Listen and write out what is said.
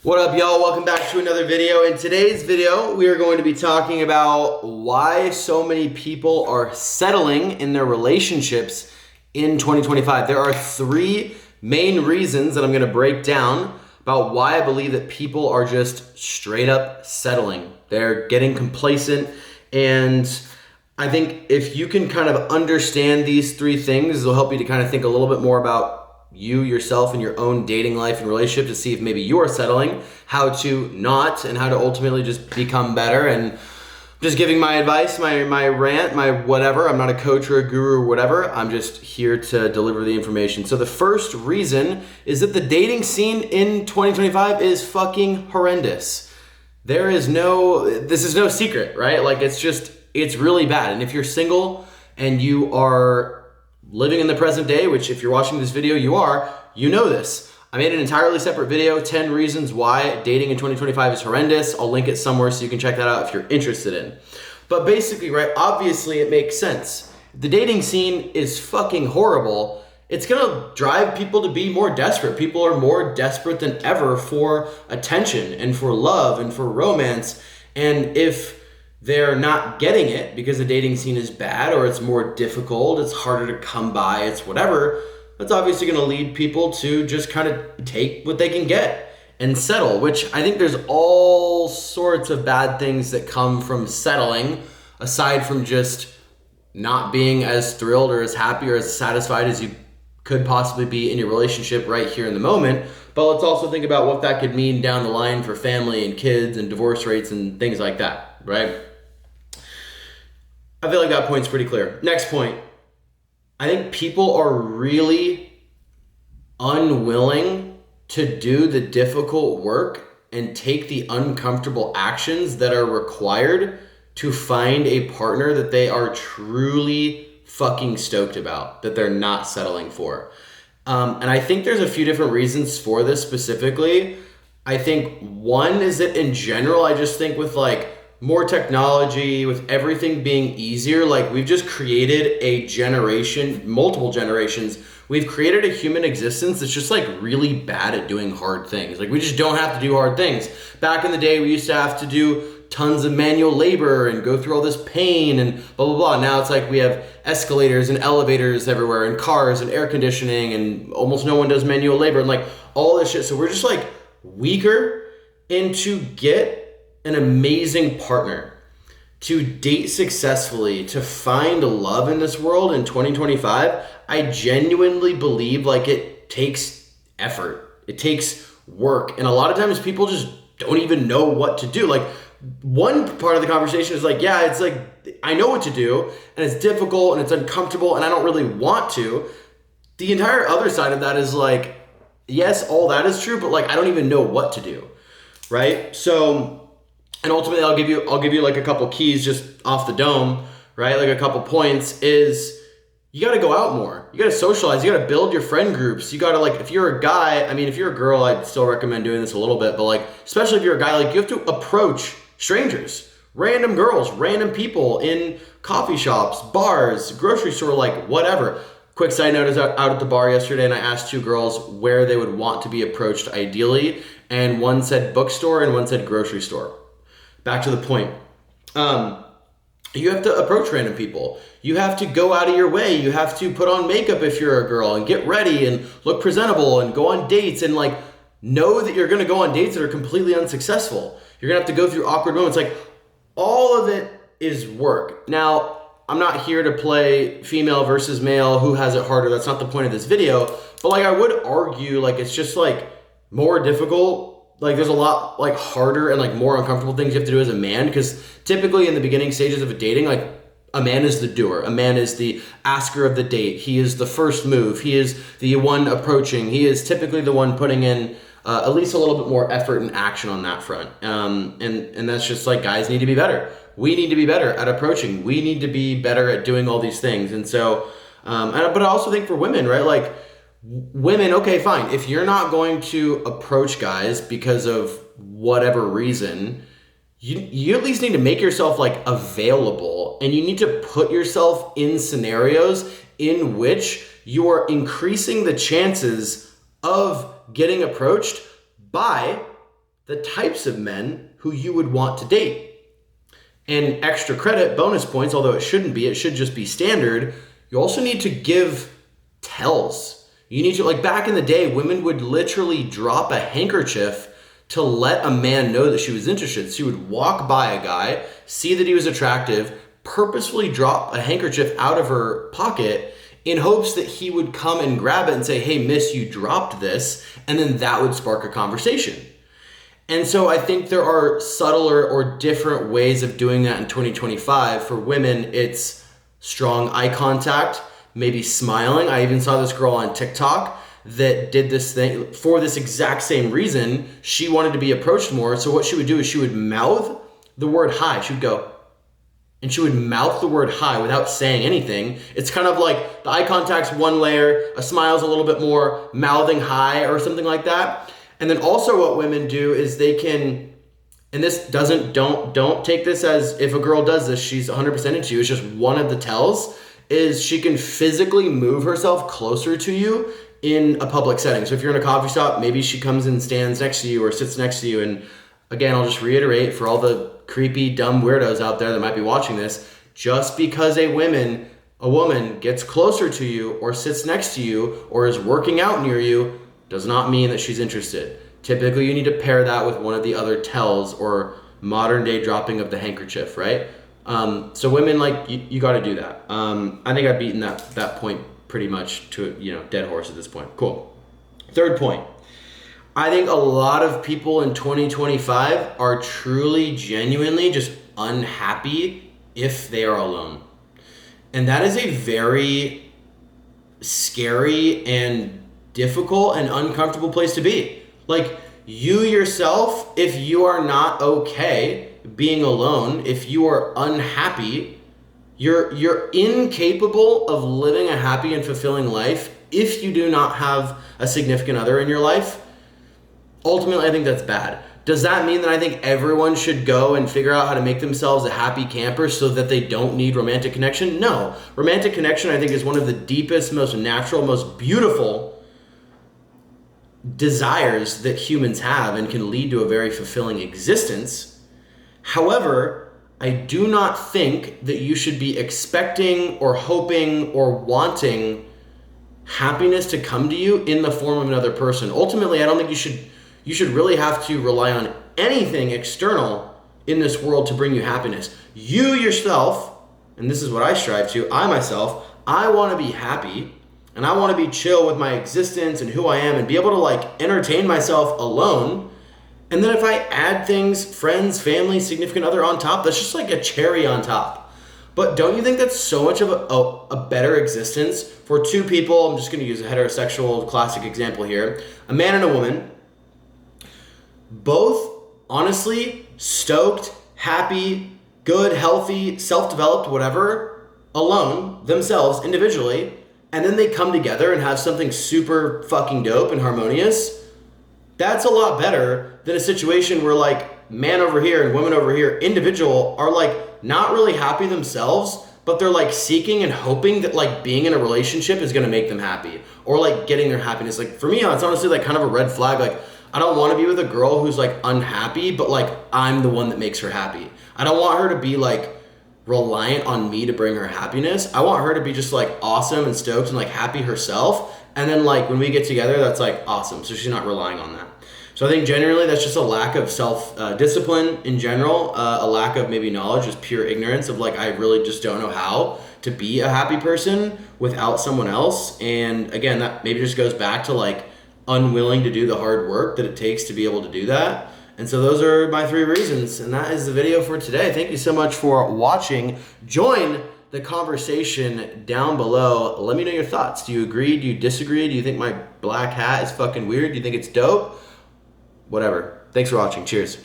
What up, y'all? Welcome back to another video. In today's video, we are going to be talking about why so many people are settling in their relationships in 2025. There are three main reasons that I'm going to break down about why I believe that people are just straight up settling. They're getting complacent, and I think if you can kind of understand these three things, it'll help you to kind of think a little bit more about you, yourself, and your own dating life and relationship to see if maybe you are settling, how to not, and how to ultimately just become better. And just giving my advice, my rant, my whatever. I'm not a coach or a guru or whatever. I'm just here to deliver the information. So the first reason is that the dating scene in 2025 is fucking horrendous. This is no secret, right? Like it's really bad. And if you're single and you are living in the present day, which if you're watching this video, you know this. I made an entirely separate video, 10 reasons why dating in 2025 is horrendous. I'll link it somewhere so you can check that out if you're interested in. But basically, right, obviously it makes sense. The dating scene is fucking horrible. It's gonna drive people to be more desperate. People are more desperate than ever for attention and for love and for romance. And if they're not getting it because the dating scene is bad or it's more difficult, it's harder to come by, it's whatever, that's obviously going to lead people to just kind of take what they can get and settle, which I think there's all sorts of bad things that come from settling, aside from just not being as thrilled or as happy or as satisfied as you could possibly be in your relationship right here in the moment. But let's also think about what that could mean down the line for family and kids and divorce rates and things like that, right? I feel like that point's pretty clear. Next point. I think people are really unwilling to do the difficult work and take the uncomfortable actions that are required to find a partner that they are truly fucking stoked about, that they're not settling for. And I think there's a few different reasons for this specifically. I think one is that in general, I just think with like more technology, with everything being easier, like we've just created a generation, multiple generations, we've created a human existence that's just like really bad at doing hard things. Like we just don't have to do hard things. Back in the day, we used to have to do tons of manual labor and go through all this pain and blah, blah, blah. Now it's like we have escalators and elevators everywhere and cars and air conditioning and almost no one does manual labor and like all this shit. So we're just like weaker, and to get an amazing partner, to date successfully, to find love in this world in 2025, I genuinely believe like it takes effort. It takes work. And a lot of times people just don't even know what to do. Like one part of the conversation is like, yeah, it's like, I know what to do and it's difficult and it's uncomfortable and I don't really want to. The entire other side of that is like, yes, all that is true, but like, I don't even know what to do. Right? So, and ultimately, I'll give you like a couple keys just off the dome, right? Like a couple points is you got to go out more. You got to socialize. You got to build your friend groups. You got to like, if you're a guy, I mean, if you're a girl, I'd still recommend doing this a little bit, but like, especially if you're a guy, like you have to approach strangers, random girls, random people in coffee shops, bars, grocery store, like whatever. Quick side note, I was out at the bar yesterday and I asked two girls where they would want to be approached ideally. And one said bookstore and one said grocery store. Back to the point. You have to approach random people. You have to go out of your way. You have to put on makeup if you're a girl and get ready and look presentable and go on dates and like know that you're going to go on dates that are completely unsuccessful. You're going to have to go through awkward moments. Like all of it is work. Now, I'm not here to play female versus male, who has it harder. That's not the point of this video. But like I would argue like it's just like more difficult. Like there's a lot like harder and like more uncomfortable things you have to do as a man, because typically in the beginning stages of a dating, like a man is the doer. A man is the asker of the date. He is the first move. He is the one approaching. He is typically the one putting in at least a little bit more effort and action on that front. And that's just like guys need to be better. We need to be better at approaching. We need to be better at doing all these things. And so, but I also think for women, right? Like women, okay, fine. If you're not going to approach guys because of whatever reason, you at least need to make yourself like available, and you need to put yourself in scenarios in which you are increasing the chances of getting approached by the types of men who you would want to date. And extra credit, bonus points, although it shouldn't be, it should just be standard. You also need to give tells. You need to, like back in the day, women would literally drop a handkerchief to let a man know that she was interested. She would walk by a guy, see that he was attractive, purposefully drop a handkerchief out of her pocket in hopes that he would come and grab it and say, hey, miss, you dropped this. And then that would spark a conversation. And so I think there are subtler or different ways of doing that in 2025. For women, it's strong eye contact, maybe smiling. I even saw this girl on TikTok that did this thing for this exact same reason. She wanted to be approached more. So what she would do is she would mouth the word hi. She would go, and she would mouth the word hi without saying anything. It's kind of like the eye contact's one layer, a smile's a little bit more, mouthing hi or something like that. And then also what women do is they can, and this don't take this as if a girl does this, she's 100% into you. It's just one of the tells is she can physically move herself closer to you in a public setting. So if you're in a coffee shop, maybe she comes and stands next to you or sits next to you. And again, I'll just reiterate for all the creepy, dumb weirdos out there that might be watching this, just because a woman gets closer to you or sits next to you or is working out near you does not mean that she's interested. Typically, you need to pair that with one of the other tells or modern day dropping of the handkerchief, right? So women, like, you got to do that. I think I've beaten that point pretty much to, dead horse at this point. Cool. Third point. I think a lot of people in 2025 are truly, genuinely just unhappy if they are alone. And that is a very scary and difficult and uncomfortable place to be. Like, you yourself, if you are not okay being alone, if you are unhappy, you're incapable of living a happy and fulfilling life if you do not have a significant other in your life. Ultimately, I think that's bad. Does that mean that I think everyone should go and figure out how to make themselves a happy camper so that they don't need romantic connection? No. Romantic connection, I think, is one of the deepest, most natural, most beautiful desires that humans have and can lead to a very fulfilling existence. However, I do not think that you should be expecting or hoping or wanting happiness to come to you in the form of another person. Ultimately, I don't think you should really have to rely on anything external in this world to bring you happiness. You yourself, and this is what I strive to, I myself, I want to be happy. And I want to be chill with my existence and who I am and be able to entertain myself alone. And then if I add things, friends, family, significant other on top, that's just like a cherry on top. But don't you think that's so much of a better existence for two people? I'm just going to use a heterosexual classic example here. A man and a woman, both honestly stoked, happy, good, healthy, self-developed, whatever, alone, themselves, individually, and then they come together and have something super fucking dope and harmonious. That's a lot better than a situation where man over here and women over here, individual, are not really happy themselves, but they're seeking and hoping that being in a relationship is gonna make them happy or getting their happiness. For me, it's honestly kind of a red flag. I don't want to be with a girl who's unhappy, but I'm the one that makes her happy. I don't want her to be reliant on me to bring her happiness. I want her to be just awesome and stoked and happy herself. And then when we get together, that's awesome. So she's not relying on that. So I think generally that's just a lack of self-discipline in general, a lack of maybe knowledge, just pure ignorance of I really just don't know how to be a happy person without someone else. And again, that maybe just goes back to unwilling to do the hard work that it takes to be able to do that. And so those are my 3 reasons, and that is the video for today. Thank you so much for watching. Join the conversation down below. Let me know your thoughts. Do you agree? Do you disagree? Do you think my black hat is fucking weird? Do you think it's dope? Whatever. Thanks for watching. Cheers.